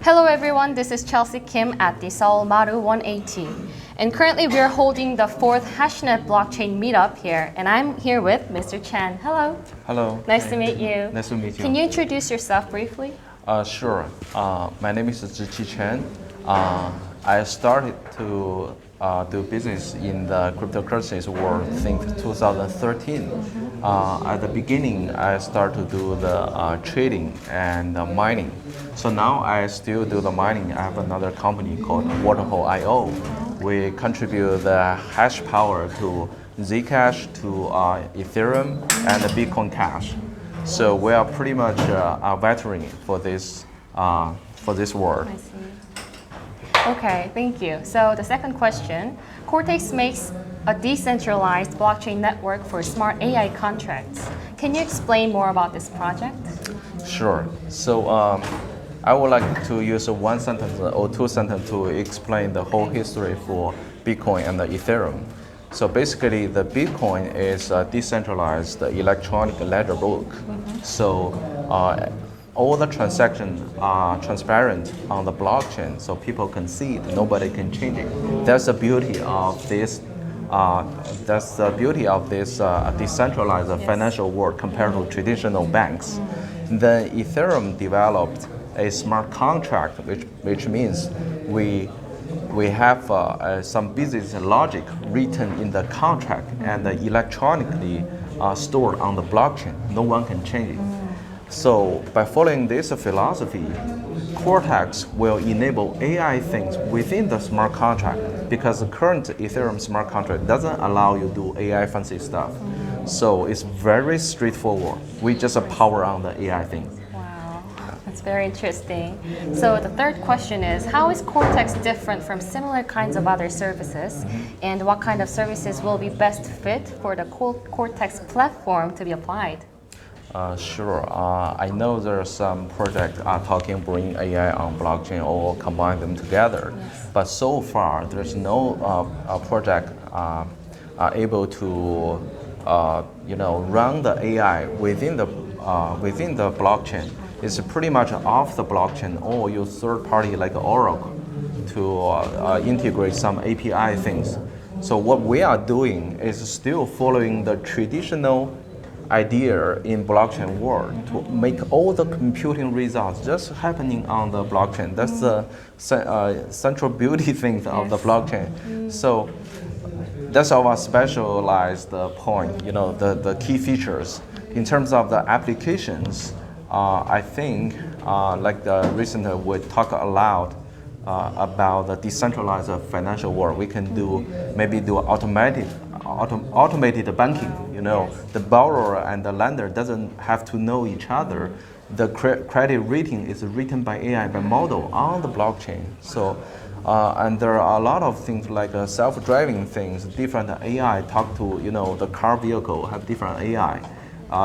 Hello everyone, this is Chelsea Kim at the Seoul Maru 180. And currently we are holding the 4th Hashnet Blockchain Meetup here. And I'm here with Mr. Chan. Hello. Hello. Nice to meet you. Nice to meet you. Can you introduce yourself briefly? Sure. My name is Chan. I started to do business in the cryptocurrencies world since 2013. At the beginning, I started to do the trading and mining. So now I still do the mining. I have another company called Waterhole.io. We contribute the hash power to Zcash, to Ethereum, and the Bitcoin Cash. So we are pretty much a veteran for this world. I see. Okay, thank you. So the second question, Cortex makes a decentralized blockchain network for smart AI contracts. Can you explain more about this project? Sure. So I would like to use one sentence or two sentences to explain the whole history for Bitcoin and the Ethereum. So basically, the Bitcoin is a decentralized electronic ledger book. So all the transactions are transparent on the blockchain, so people can see it. Nobody can change it. That's the beauty of this. Decentralized financial world compared to traditional banks. Then Ethereum developed a smart contract, which means we have some business logic written in the contract and electronically stored on the blockchain. No one can change it. So by following this philosophy, Cortex will enable AI things within the smart contract because the current Ethereum smart contract doesn't allow you to do AI fancy stuff. So it's very straightforward. We just power on the AI things. Wow, that's very interesting. So the third question is, how is Cortex different from similar kinds of other services? And what kind of services will be best fit for the Cortex platform to be applied? Sure. I know there are some projects talking bring AI on blockchain or combine them together, but so far there's no project able to run the AI within the blockchain. It's pretty much off the blockchain, or use third party like Oracle to integrate some API things. So what we are doing is still following the traditional idea in blockchain world to make all the computing results just happening on the blockchain. That's the central beauty thing of the blockchain. So that's our specialized point, the key features. In terms of the applications, I think recently we talk a lot about the decentralized financial world. We can do automated banking. The borrower and the lender doesn't have to know each other. The credit rating is written by AI, by model on the blockchain. So, and there are a lot of things like self-driving things, different AI talk to, the car vehicle have different AI.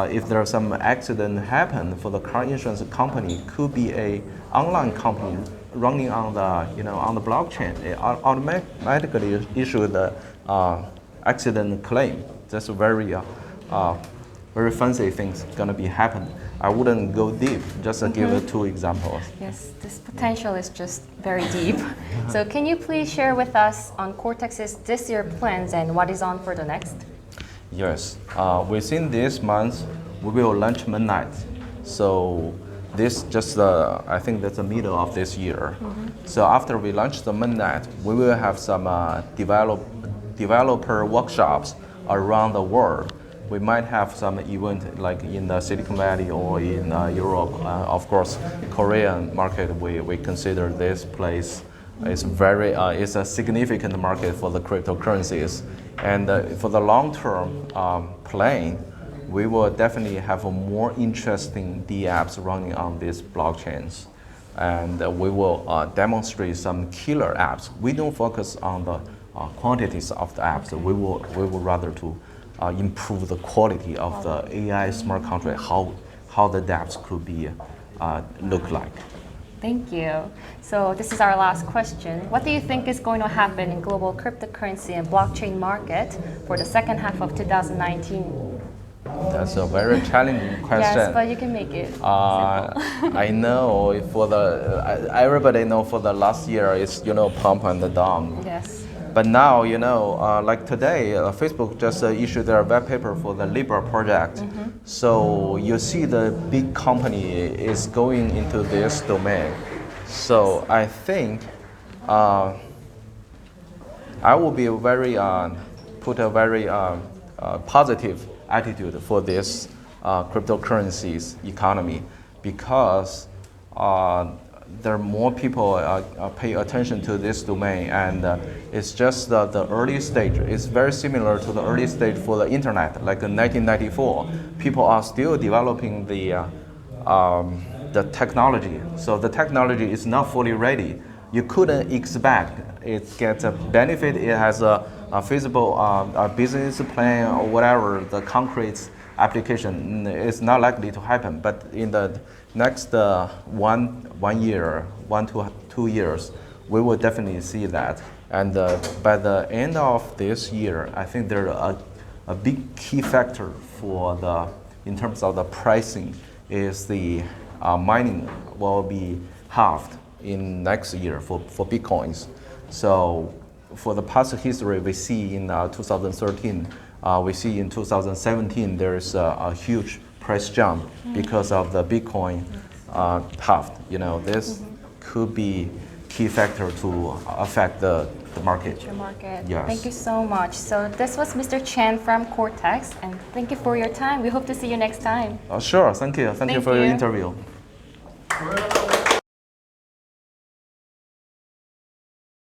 If there's some accident happen for the car insurance company, could be a online company running on the blockchain. It automatically issue the accident claim. That's very fancy things gonna be happen. I wouldn't go deep, just give two examples. Yes, this potential is just very deep. So can you please share with us on Cortex's this year plans and what is on for the next? Yes, within this month, we will launch Midnight. So this I think that's the middle of this year. So after we launch the Midnight, we will have some developer workshops around the world. We might have some event like in the Silicon Valley or in Europe. Of course, Korean market, we consider this place is it's a significant market for the cryptocurrencies. And for the long-term plan, we will definitely have a more interesting dApps running on these blockchains. And we will demonstrate some killer apps. We don't focus on the quantities of the apps. We will rather to improve the quality of the AI smart contract, how the dApps could be look like. Thank you. So this is our last question. What do you think is going to happen in global cryptocurrency and blockchain market for the second half of 2019? That's a very challenging question. Yes, but you can make it simple. I know for everybody know for the last year it's pump and down. Yes. But now like today, Facebook just issued their web paper for the Libra project. So you see the big company is going into this domain. So I think I will be put a very positive attitude for this cryptocurrencies economy because there are more people pay attention to this domain, and it's just the early stage. It's very similar to the early stage for the internet, like in 1994. People are still developing the technology, so the technology is not fully ready. You couldn't expect it gets a benefit. It has a feasible business plan or whatever. The concrete application is not likely to happen. But in the next 1 year, 1 to 2 years, we will definitely see that. And by the end of this year, I think there a big key factor in terms of the pricing is the mining will be halved in next year for Bitcoins. So for the past history, we see in 2013, we see in 2017, there's a huge price jump because of the Bitcoin halved. This could be key factor to affect the market. Future market. Yes. Thank you so much. So this was Mr. Chen from Cortex, and thank you for your time. We hope to see you next time. Sure, thank you. Thank you for your interview.